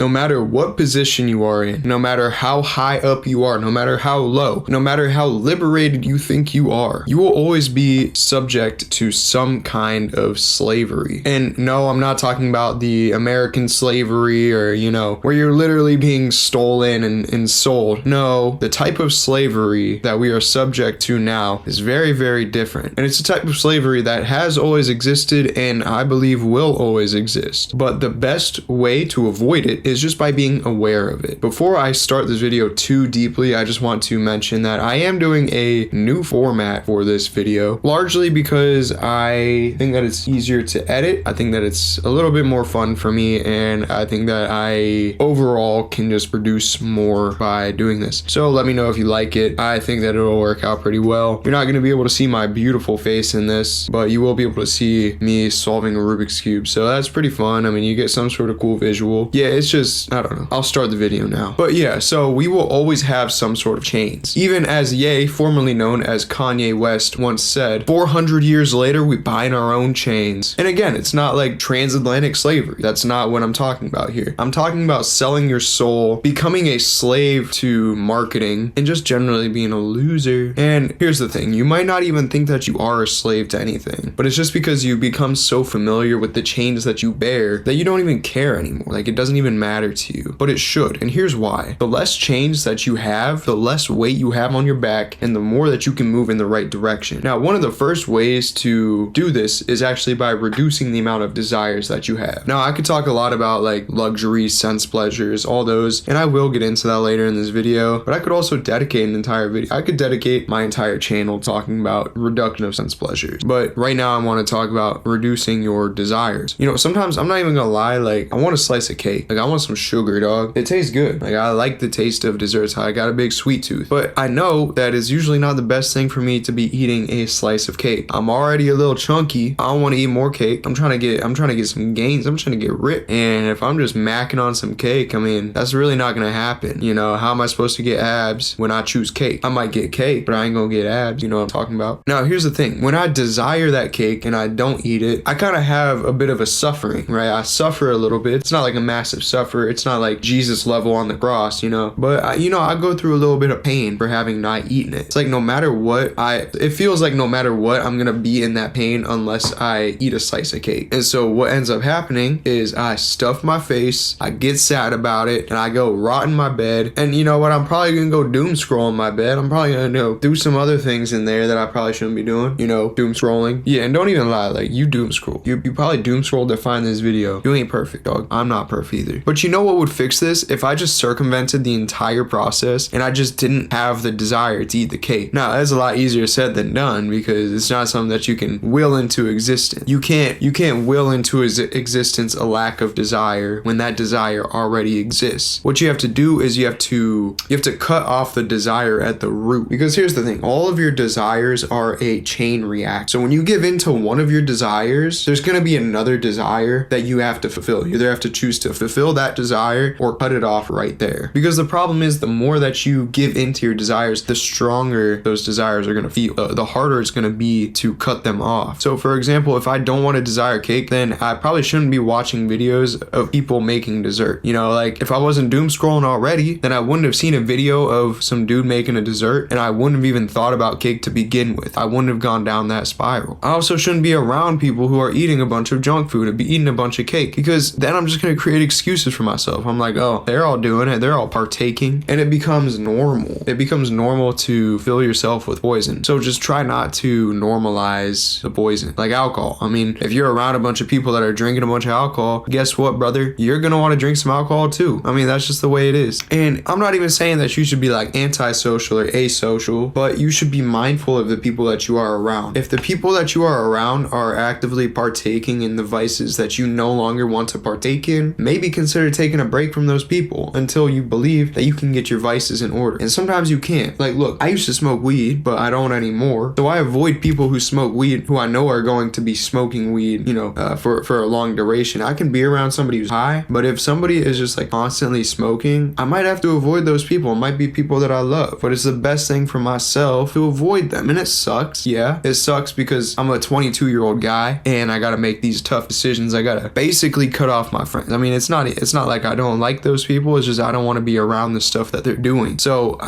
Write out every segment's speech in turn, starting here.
No matter what position you are in, no matter how high up you are, no matter how low, no matter how liberated you think you are, you will always be subject to some kind of slavery. And no, I'm not talking about the American slavery or, where you're literally being stolen and sold. No, the type of slavery that we are subject to now is very, very different. And it's a type of slavery that has always existed and I believe will always exist. But the best way to avoid it is just by being aware of it. Before I start this video too deeply, I just want to mention that I am doing a new format for this video, largely because I think that it's easier to edit. I think that it's a little bit more fun for me, and I think that I overall can just produce more by doing this. So let me know if you like it. I think that it'll work out pretty well. You're not going to be able to see my beautiful face in this, but you will be able to see me solving a Rubik's Cube. So that's pretty fun. I mean, you get some sort of cool visual. Yeah, it's just, I don't know. I'll start the video now. But yeah, so we will always have some sort of chains. Even as Ye, formerly known as Kanye West, once said, 400 years later, we bind our own chains. And again, it's not like transatlantic slavery. That's not what I'm talking about here. I'm talking about selling your soul, becoming a slave to marketing, and just generally being a loser. And here's the thing, you might not even think that you are a slave to anything, but it's just because you become so familiar with the chains that you bear that you don't even care anymore. Like, it doesn't even matter to you, but it should. And here's why. The less chains that you have, the less weight you have on your back, and the more that you can move in the right direction. Now, one of the first ways to do this is actually by reducing the amount of desires that you have. Now, I could talk a lot about like luxury, sense pleasures, all those, and I will get into that later in this video, but I could also dedicate an entire video. I could dedicate my entire channel talking about reduction of sense pleasures. But right now I want to talk about reducing your desires. Sometimes I'm not even gonna lie, like I want a slice of cake. Like I want some sugar, dog. It tastes good. Like I like the taste of desserts. I got a big sweet tooth. But I know that it's usually not the best thing for me to be eating a slice of cake. I'm already a little chunky. I don't want to eat more cake. I'm trying to get some gains. I'm trying to get ripped. And if I'm just macking on some cake, I mean, that's really not gonna happen. How am I supposed to get abs when I choose cake? I might get cake, but I ain't gonna get abs. You know what I'm talking about? Now, here's the thing. When I desire that cake and I don't eat it, I kind of have a bit of a suffering, right? I suffer a little bit. It's not like a massive suffer. It's not like Jesus level on the cross, but I go through a little bit of pain for having not eaten it. It's like no matter what, it feels like no matter what, I'm gonna be in that pain unless I eat a slice of cake. And so what ends up happening is I stuff my face, I get sad about it, and I go rot in my bed. And you know what? I'm probably gonna go doom scroll in my bed. I'm probably gonna do some other things in there that I probably shouldn't be doing. Doom scrolling. Yeah, and don't even lie, like you doom scroll. You probably doom scrolled to find this video. You ain't perfect, dog. I'm not perfect either. But you know what would fix this? If I just circumvented the entire process and I just didn't have the desire to eat the cake. Now, that's a lot easier said than done because it's not something that you can will into existence. You can't will into existence a lack of desire when that desire already exists. What you have to do is you have to cut off the desire at the root. Because here's the thing, all of your desires are a chain reaction. So when you give into one of your desires, there's going to be another desire that you have to fulfill. You either have to choose to fulfill that desire or cut it off right there. Because the problem is the more that you give into your desires, the stronger those desires are going to feel. The harder it's going to be to cut them off. So for example, if I don't want to desire cake, then I probably shouldn't be watching videos of people making dessert. Like if I wasn't doom scrolling already, then I wouldn't have seen a video of some dude making a dessert and I wouldn't have even thought about cake to begin with. I wouldn't have gone down that spiral. I also shouldn't be around people who are eating a bunch of junk food and be eating a bunch of cake because then I'm just going to create excuses for myself. I'm like, oh, they're all doing it. They're all partaking. And it becomes normal. It becomes normal to fill yourself with poison. So just try not to normalize the poison. Like alcohol. I mean, if you're around a bunch of people that are drinking a bunch of alcohol, guess what, brother? You're going to want to drink some alcohol too. I mean, that's just the way it is. And I'm not even saying that you should be like antisocial or asocial, but you should be mindful of the people that you are around. If the people that you are around are actively partaking in the vices that you no longer want to partake in, maybe consider taking a break from those people until you believe that you can get your vices in order. And sometimes you can't. Like, look, I used to smoke weed, but I don't anymore. So I avoid people who smoke weed who I know are going to be smoking weed, for a long duration. I can be around somebody who's high, but if somebody is just like constantly smoking, I might have to avoid those people. It might be people that I love, but it's the best thing for myself to avoid them. And it sucks. Yeah, it sucks because I'm a 22-year-old guy and I got to make these tough decisions. I got to basically cut off my friends. I mean, it's not It's not like I don't like those people. It's just I don't want to be around the stuff that they're doing. So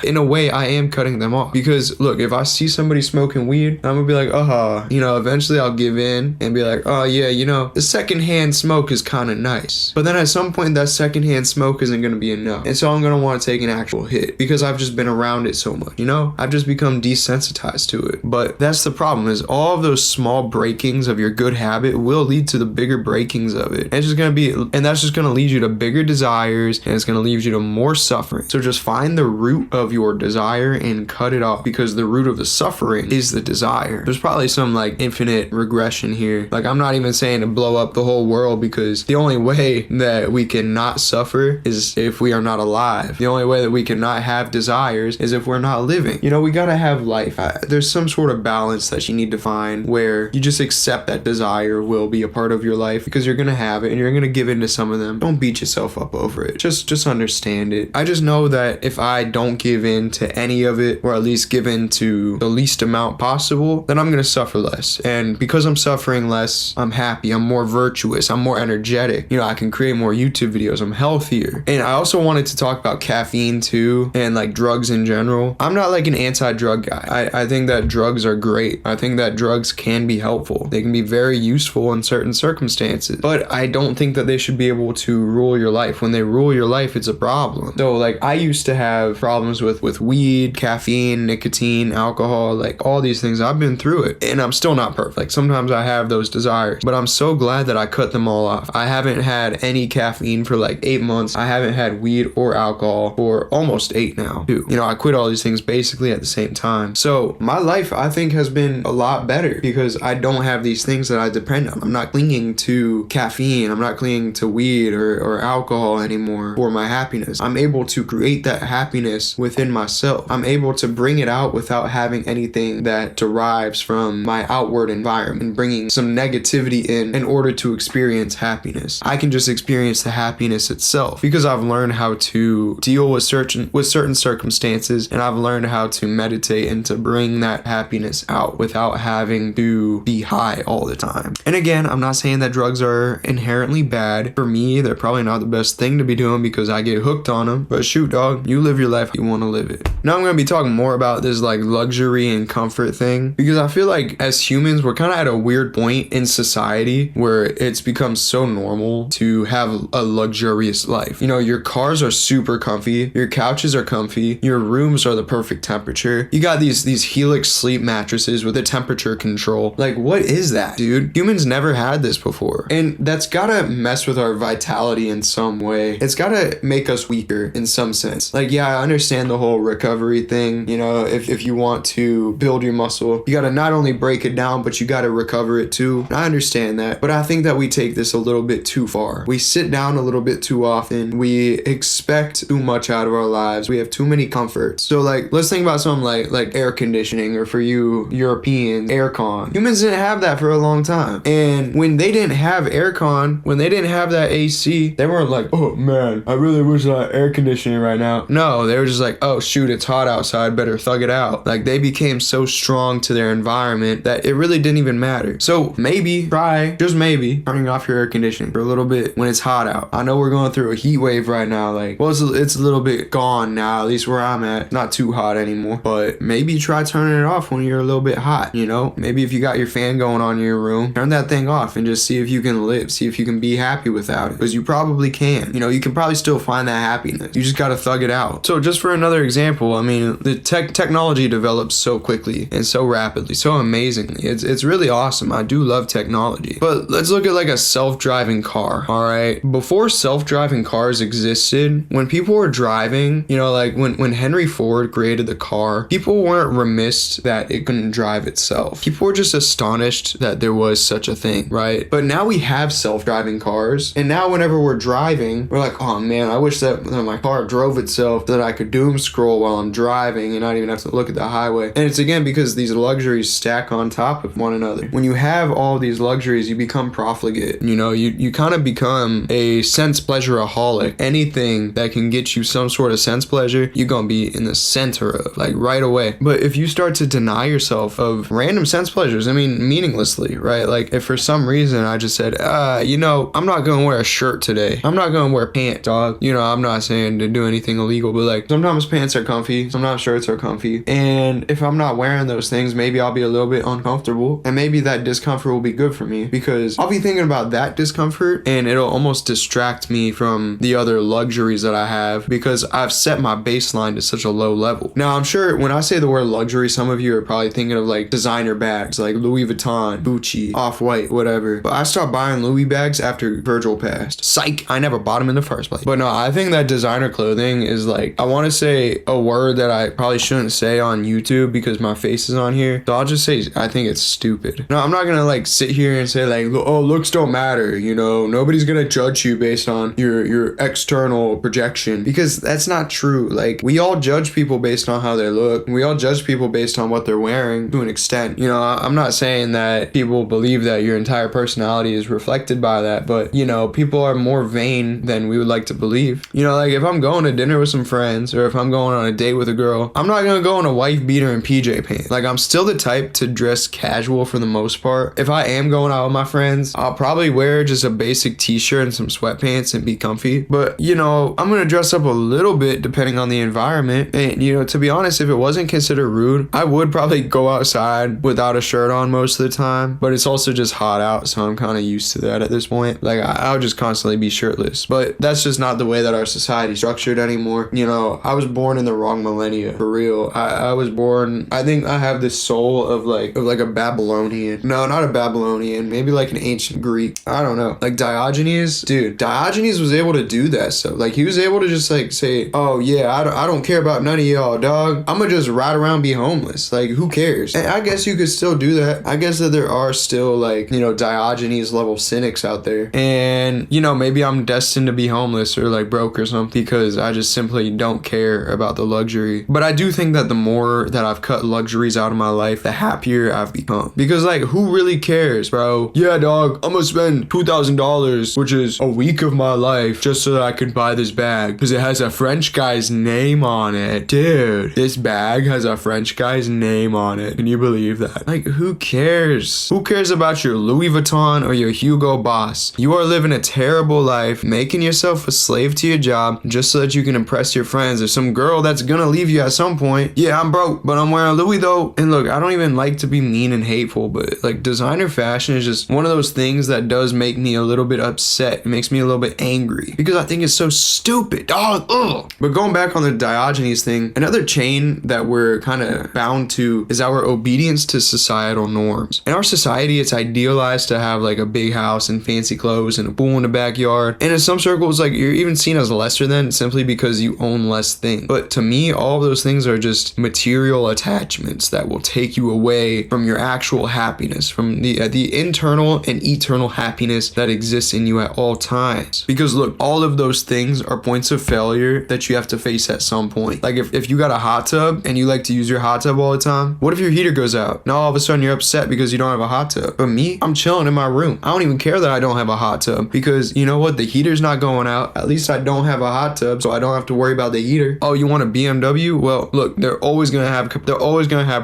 in a way, I am cutting them off, because look, if I see somebody smoking weed, I'm gonna be like, eventually I'll give in and be like, oh yeah, the secondhand smoke is kind of nice. But then at some point, that secondhand smoke isn't gonna be enough, and so I'm gonna want to take an actual hit because I've just been around it so much. I've just become desensitized to it. But that's the problem, is all of those small breakings of your good habit will lead to the bigger breakings of it. And that's just gonna lead you to bigger desires, and it's gonna lead you to more suffering. So just find the root of your desire and cut it off, because the root of the suffering is the desire. There's probably some like infinite regression here. Like, I'm not even saying to blow up the whole world, because the only way that we can not suffer is if we are not alive. The only way that we can not have desires is if we're not living. We gotta have life. There's some sort of balance that you need to find where you just accept that desire will be a part of your life, because you're gonna have it and you're gonna give in to some of them. Don't beat yourself up over it. Just understand it. I just know that if I don't give in to any of it, or at least give in to the least amount possible, then I'm gonna suffer less. And because I'm suffering less, I'm happy, I'm more virtuous, I'm more energetic. I can create more YouTube videos, I'm healthier. And I also wanted to talk about caffeine too, and like drugs in general. I'm not like an anti-drug guy. I think that drugs are great. I think that drugs can be helpful. They can be very useful in certain circumstances, but I don't think that they should be able to rule your life. When they rule your life, it's a problem. So like, I used to have problems with weed, caffeine, nicotine, alcohol, like all these things. I've been through it, and I'm still not perfect. Like, sometimes I have those desires, but I'm so glad that I cut them all off. I haven't had any caffeine for like 8 months. I haven't had weed or alcohol for almost 8 now too. I quit all these things basically at the same time. So my life, I think, has been a lot better because I don't have these things that I depend on. I'm not clinging to caffeine. I'm not clinging to weed or alcohol anymore for my happiness. I'm able to create that happiness within myself. I'm able to bring it out without having anything that derives from my outward environment and bringing some negativity in order to experience happiness. I can just experience the happiness itself because I've learned how to deal with certain circumstances, and I've learned how to meditate and to bring that happiness out without having to be high all the time. And again, I'm not saying that drugs are inherently bad. For me, they're probably not the best thing to be doing because I get hooked on them. But shoot, dog, you live your life, you want to live it. Now I'm going to be talking more about this like luxury and comfort thing, because I feel like as humans, we're kind of at a weird point in society where it's become so normal to have a luxurious life. Your cars are super comfy, your couches are comfy, your rooms are the perfect temperature. You got these Helix sleep mattresses with a temperature control. Like, what is that, dude? Humans never had this before. And that's gotta mess with our vitality in some way. It's gotta make us weaker in some sense. Like, yeah, I understand the whole recovery thing. If you want to build your muscle, you gotta not only break it down, but you gotta recover it too. I understand that, but I think that we take this a little bit too far. We sit down a little bit too often. We expect too much out of our lives. We have too many comforts. So like, let's think about something like air conditioning, or for you Europeans, aircon. Humans didn't have that for a long time. And when they didn't have aircon, when they didn't have that AC, they weren't like, oh man, I really wish I had air conditioning right now. No, they were just like, oh shoot, it's hot outside, better thug it out. Like, they became so strong to their environment that it really didn't even matter. So maybe try, just maybe, turning off your air conditioning for a little bit when it's hot out. I know we're going through a heat wave right now. Like, well, it's a little bit gone now, at least where I'm at. Not too hot anymore, but maybe try turning it off when you're a little bit hot. Maybe if you got your fan going on in your room, turn that thing off and just see if you can live, see if you can be happy without it, because you probably can. You can probably still find that happiness. You just gotta thug it out. So just for another example, I mean, the technology develops so quickly and so rapidly, so amazingly. It's really awesome. I do love technology. But let's look at like a self-driving car. All right, before self-driving cars existed, when people were driving, like when Henry Ford created the car, people weren't remiss that it couldn't drive itself. People were just astonished that there was such a thing, right? But now we have self-driving cars, and now whenever we're driving, we're like, oh man, I wish that my car drove itself so that I could doom scroll while I'm driving and not even have to look at the highway. And it's again because these luxuries stack on top of one another. When you have all these luxuries, you become profligate. You kind of become a sense pleasureaholic. Anything that can get you some sort of sense pleasure, you're gonna be in the center of, like, right away. But if you start to deny yourself of random sense pleasures, I mean, meaninglessly, right? Like, if for some reason I just said, I'm not gonna wear a shirt shirt today. I'm not gonna wear pants, dog. You know, I'm not saying to do anything illegal, but like sometimes pants are comfy, sometimes shirts are comfy. And if I'm not wearing those things, maybe I'll be a little bit uncomfortable. And maybe that discomfort will be good for me because I'll be thinking about that discomfort and it'll almost distract me from the other luxuries that I have because I've set my baseline to such a low level. Now, I'm sure when I say the word luxury, some of you are probably thinking of like designer bags like Louis Vuitton, Gucci, Off-White, whatever. But I stopped buying Louis bags after Virgil passed. Psych, I never bought them in the first place. But no, I think that designer clothing is like, I want to say a word that I probably shouldn't say on YouTube because my face is on here. So I'll just say, I think it's stupid. No, I'm not gonna like sit here and say like, oh, looks don't matter. You know, nobody's gonna judge you based on your external projection because that's not true. Like, we all judge people based on how they look. We all judge people based on what they're wearing to an extent. You know, I'm not saying that people believe that your entire personality is reflected by that, but you know, people are more vain than we would like to believe. You know, like if I'm going to dinner with some friends or if I'm going on a date with a girl, I'm not gonna go in a wife beater and PJ pants. Like, I'm still the type to dress casual for the most part. If I am going out with my friends, I'll probably wear just a basic t-shirt and some sweatpants and be comfy. But you know, I'm gonna dress up a little bit depending on the environment. And you know, to be honest, if it wasn't considered rude, I would probably go outside without a shirt on most of the time. But it's also just hot out, so I'm kind of used to that at this point. Like, I'll just constantly be shirtless. But that's just not the way that our society is structured anymore. You know, I was born in the wrong millennia, for real. I was born, I think I have this soul of like a Babylonian. No, not a Babylonian, maybe like an ancient Greek. I don't know. Like Diogenes, dude, Diogenes was able to do that stuff. Like, he was able to just like say, oh yeah, I don't care about none of y'all, dog. I'm gonna just ride around, be homeless. Like, who cares? And I guess you could still do that. I guess that there are still like, you know, Diogenes level cynics out there. And, you know, maybe I'm destined to be homeless or like broke or something because I just simply don't care about the luxury. But I do think that the more that I've cut luxuries out of my life, the happier I've become. Because like, who really cares, bro? Yeah, dog, I'm gonna spend $2,000, which is a week of my life, just so that I can buy this bag because it has a French guy's name on it. Dude, this bag has a French guy's name on it. Can you believe that? Like, who cares? Who cares about your Louis Vuitton or your Hugo Boss? You are living a terrible life, making yourself a slave to your job just so that you can impress your friends or some girl that's gonna leave you at some point. Yeah, I'm broke, but I'm wearing Louis though. And look, I don't even like to be mean and hateful, but like, designer fashion is just one of those things that does make me a little bit upset. It makes me a little bit angry because I think it's so stupid, dog. Ugh. But going back on the Diogenes thing, another chain that we're kind of bound to is our obedience to societal norms. In our society, it's idealized to have like a big house and fancy clothes and a pool in the backyard. And in some circles, like, you're even seen as lesser than simply because you own less things. But to me, all of those things are just material attachments that will take you away from your actual happiness, from the internal and eternal happiness that exists in you at all times. Because look, all of those things are points of failure that you have to face at some point. Like, if you got a hot tub and you like to use your hot tub all the time, what if your heater goes out? Now all of a sudden you're upset because you don't have a hot tub. But me, I'm chilling in my room. I don't even care that I don't have a hot tub because you know what? The heater's not going out. At least I don't have a hot tub, so I don't have to worry about the heater. Oh, you want a BMW? Well, look, they're always gonna have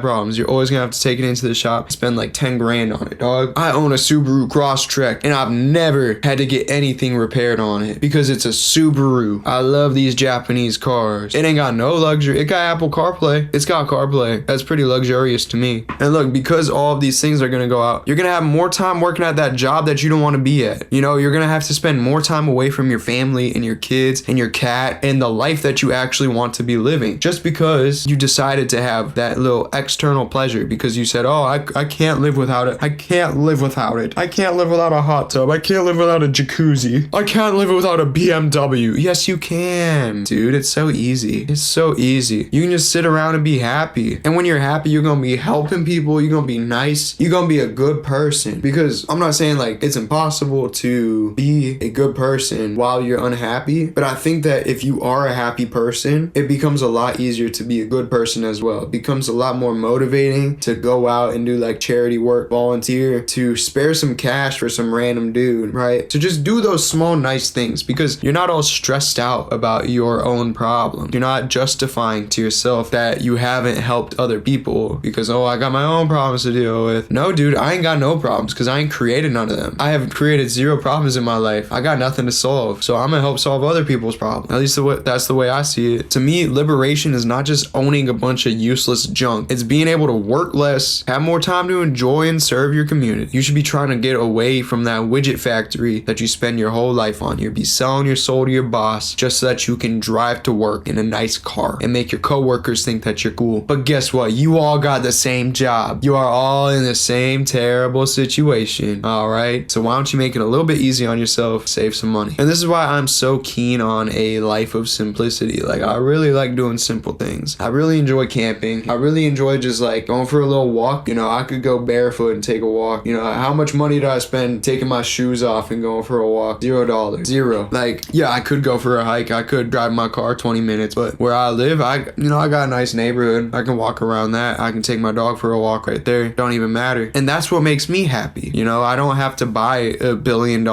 problems. You're always gonna have to take it into the shop, spend like 10 grand on it, dog. I own a Subaru Crosstrek and I've never had to get anything repaired on it because it's a Subaru. I love these Japanese cars. It ain't got no luxury. It got Apple CarPlay. It's got CarPlay. That's pretty luxurious to me. And look, because all of these things are gonna go out, you're gonna have more time working at that job that you don't want to be at. You know, you're gonna have to spend more time away from your family and your kids and your cat and the life that you actually want to be living, just because you decided to have that little external pleasure because you said, oh, I can't live without it. I can't live without it. I can't live without a hot tub. I can't live without a jacuzzi. I can't live without a BMW. Yes, you can, dude. It's so easy. It's so easy. You can just sit around and be happy. And when you're happy, you're gonna be helping people. You're gonna be nice. You're gonna be a good person. Because I'm not saying like it's impossible to be a good person while you're unhappy, but I think that if you are a happy person, it becomes a lot easier to be a good person as well. It becomes a lot more motivating to go out and do like charity work, volunteer, to spare some cash for some random dude, right? To just do those small nice things because you're not all stressed out about your own problem. You're not justifying to yourself that you haven't helped other people because, oh, I got my own problems to deal with. No, dude, I ain't got no problems because I ain't created none of them. I have created zero problems in my life. life, I got nothing to solve. So I'm gonna help solve other people's problems. At least that's the way I see it. To me, liberation is not just owning a bunch of useless junk. It's being able to work less, have more time to enjoy and serve your community. You should be trying to get away from that widget factory that you spend your whole life on. You'll be selling your soul to your boss just so that you can drive to work in a nice car and make your coworkers think that you're cool. But guess what? You all got the same job. You are all in the same terrible situation. All right. So why don't you make it a little bit easy on yourself, save some money? And this is why I'm so keen on a life of simplicity. Like, I really like doing simple things. I really enjoy camping. I really enjoy just like going for a little walk. You know, I could go barefoot and take a walk. You know, how much money do I spend taking my shoes off and going for a walk? $0. Zero. Like, yeah, I could go for a hike. I could drive my car 20 minutes, but where I live, I got a nice neighborhood. I can walk around that. I can take my dog for a walk right there. Don't even matter. And that's what makes me happy. You know, I don't have to buy $1 billion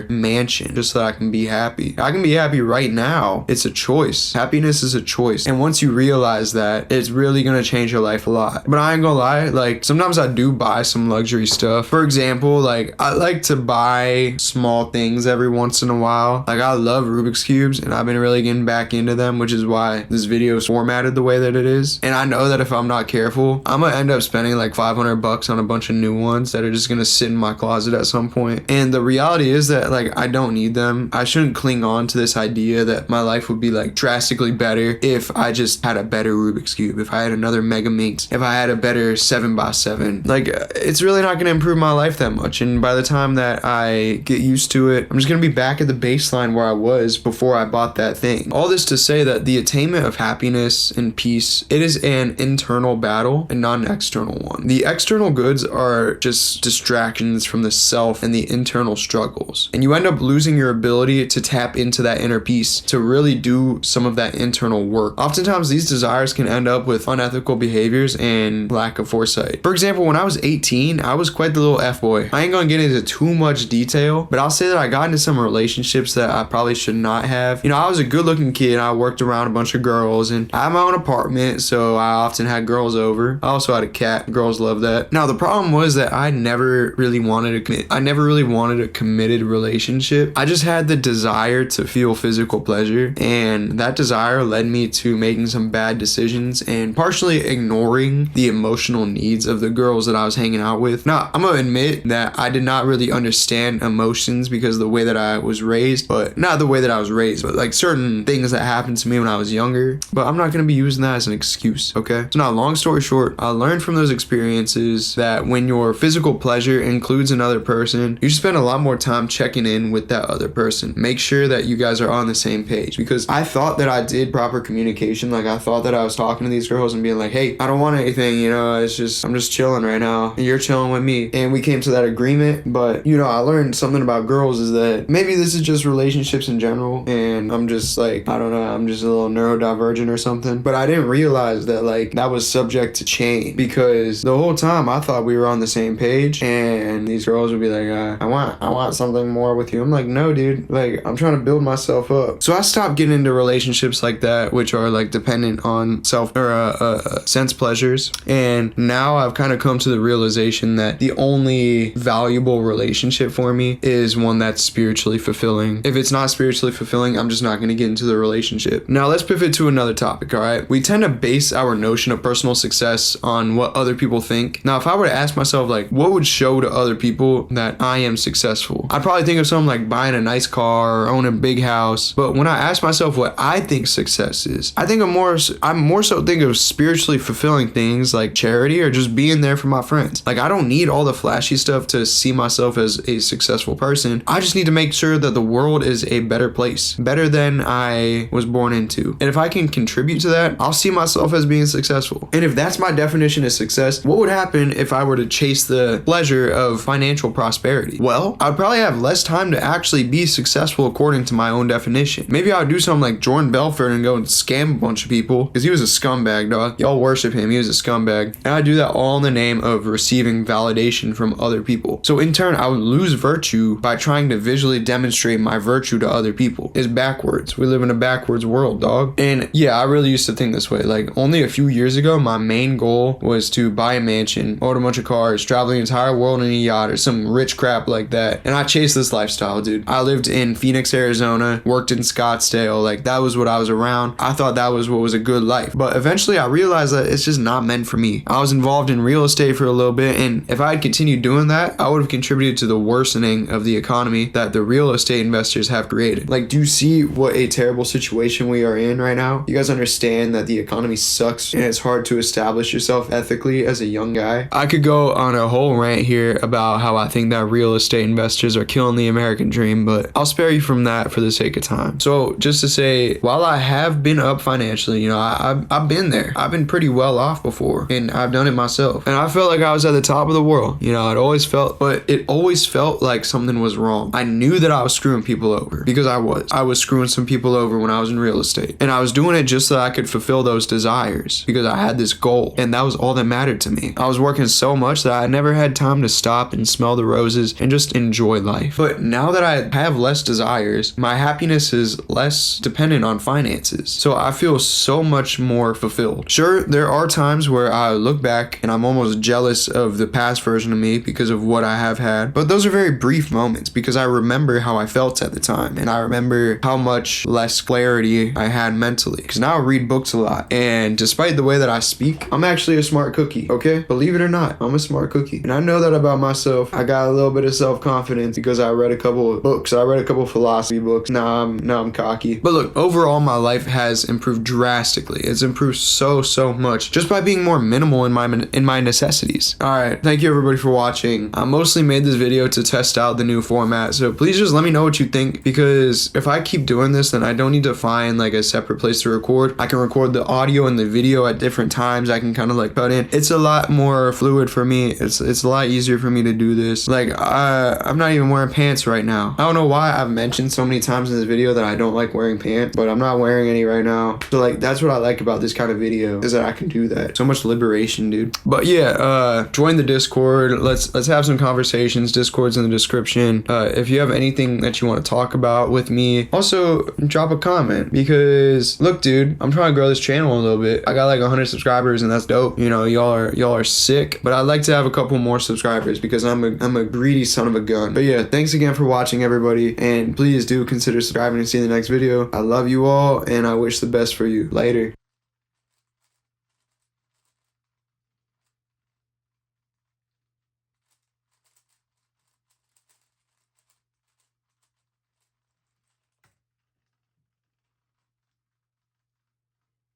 mansion just so that I can be happy. I can be happy right now. It's a choice. Happiness is a choice. And once you realize that, it's really gonna change your life a lot. But I ain't gonna lie, like, sometimes I do buy some luxury stuff. For example, like, I like to buy small things every once in a while. Like, I love Rubik's Cubes, and I've been really getting back into them, which is why this video is formatted the way that it is. And I know that if I'm not careful, I'm gonna end up spending like $500 on a bunch of new ones that are just gonna sit in my closet at some point. And the reality is that, like, I don't need them. I shouldn't cling on to this idea that my life would be like drastically better if I just had a better Rubik's Cube, if I had another Mega Minx, if I had a better 7x7. Like, it's really not gonna improve my life that much. And by the time that I get used to it, I'm just gonna be back at the baseline where I was before I bought that thing. All this to say that the attainment of happiness and peace, it is an internal battle and not an external one. The external goods are just distractions from the self and the internal struggles. And you end up losing your ability to tap into that inner peace, to really do some of that internal work. Oftentimes, these desires can end up with unethical behaviors and lack of foresight. For example, when I was 18, I was quite the little F-boy. I ain't gonna get into too much detail, but I'll say that I got into some relationships that I probably should not have. You know, I was a good-looking kid. I worked around a bunch of girls, and I had my own apartment, so I often had girls over. I also had a cat. Girls love that. Now, the problem was that I never really wanted to commit. I never really wanted a committed relationship. I just had the desire to feel physical pleasure, and that desire led me to making some bad decisions and partially ignoring the emotional needs of the girls that I was hanging out with. Now, I'm gonna admit that I did not really understand emotions because of the way that I was raised, but not the way that I was raised, but like certain things that happened to me when I was younger. But I'm not gonna be using that as an excuse, okay? So now, long story short, I learned from those experiences that when your physical pleasure includes another person, you should spend a lot more time checking in with that other person. Make sure that you guys are on the same page, because I thought that I did proper communication. Like, I thought that I was talking to these girls and being like, hey, I don't want anything, you know, it's just, I'm just chilling right now, and you're chilling with me. And we came to that agreement. But, you know, I learned something about girls is that maybe this is just relationships in general, and I'm just like, I don't know, I'm just a little neurodivergent or something. But I didn't realize that, like, that was subject to change, because the whole time I thought we were on the same page, and these girls would be like, I want something more with you. I'm like, no, dude, like, I'm trying to build myself up. So I stopped getting into relationships like that, which are like dependent on self or sense pleasures. And now I've kind of come to the realization that the only valuable relationship for me is one that's spiritually fulfilling. If it's not spiritually fulfilling, I'm just not going to get into the relationship. Now let's pivot to another topic. All right, we tend to base our notion of personal success on what other people think. Now, if I were to ask myself, like, what would show to other people that I am successful, I'd probably think of something like buying a nice car or owning a big house. But when I ask myself what I think success is, I more so think of spiritually fulfilling things like charity or just being there for my friends. Like, I don't need all the flashy stuff to see myself as a successful person. I just need to make sure that the world is a better place, better than I was born into. And if I can contribute to that, I'll see myself as being successful. And if that's my definition of success, what would happen if I were to chase the pleasure of financial prosperity? Well, I'd probably have less time to actually be successful according to my own definition. Maybe I would do something like Jordan Belfort and go and scam a bunch of people, because he was a scumbag, dog. Y'all worship him. He was a scumbag. And I do that all in the name of receiving validation from other people. So in turn, I would lose virtue by trying to visually demonstrate my virtue to other people. It's backwards. We live in a backwards world, dog. And yeah, I really used to think this way. Like, only a few years ago, my main goal was to buy a mansion, own a bunch of cars, travel the entire world in a yacht or some rich crap like that. And I chased this life lifestyle, dude. I lived in Phoenix, Arizona, worked in Scottsdale. Like, that was what I was around. I thought that was what was a good life. But eventually I realized that it's just not meant for me. I was involved in real estate for a little bit, and if I had continued doing that, I would have contributed to the worsening of the economy that the real estate investors have created. Like, do you see what a terrible situation we are in right now? You guys understand that the economy sucks and it's hard to establish yourself ethically as a young guy? I could go on a whole rant here about how I think that real estate investors are killing the American dream, but I'll spare you from that for the sake of time. So just to say, while I have been up financially, you know, I've been there. I've been pretty well off before, and I've done it myself. And I felt like I was at the top of the world. You know, it always felt like something was wrong. I knew that I was screwing people over because I was screwing some people over when I was in real estate. And I was doing it just so that I could fulfill those desires because I had this goal, and that was all that mattered to me. I was working so much that I never had time to stop and smell the roses and just enjoy life. But now that I have less desires, my happiness is less dependent on finances. So I feel so much more fulfilled. Sure, there are times where I look back and I'm almost jealous of the past version of me because of what I have had, but those are very brief moments because I remember how I felt at the time, and I remember how much less clarity I had mentally, because now I read books a lot, and despite the way that I speak, I'm actually a smart cookie, okay? Believe it or not, I'm a smart cookie, and I know that about myself. I got a little bit of self-confidence because I read a couple of books. I read a couple of philosophy books. Now I'm cocky. But look, overall my life has improved drastically. It's improved so much just by being more minimal in my necessities. All right, thank you everybody for watching. I mostly made this video to test out the new format, so please just let me know what you think, because if I keep doing this, then I don't need to find like a separate place to record. I can record the audio and the video at different times. I can kind of like cut in. It's a lot more fluid for me. It's a lot easier for me to do this. Like, I'm not even wearing pants right now. I don't know why I've mentioned so many times in this video that I don't like wearing pants, but I'm not wearing any right now. So like, that's what I like about this kind of video, is that I can do that. So much liberation, dude. But yeah, join the Discord. Let's have some conversations. Discord's in the description. If you have anything that you want to talk about with me, also drop a comment, because look, dude, I'm trying to grow this channel a little bit. I got like 100 subscribers, and that's dope. You know, y'all are sick, but I'd like to have a couple more subscribers because I'm a greedy son of a gun. But yeah, thanks again for watching, everybody, and please do consider subscribing and see the next video. I love you all, and I wish the best for you. Later.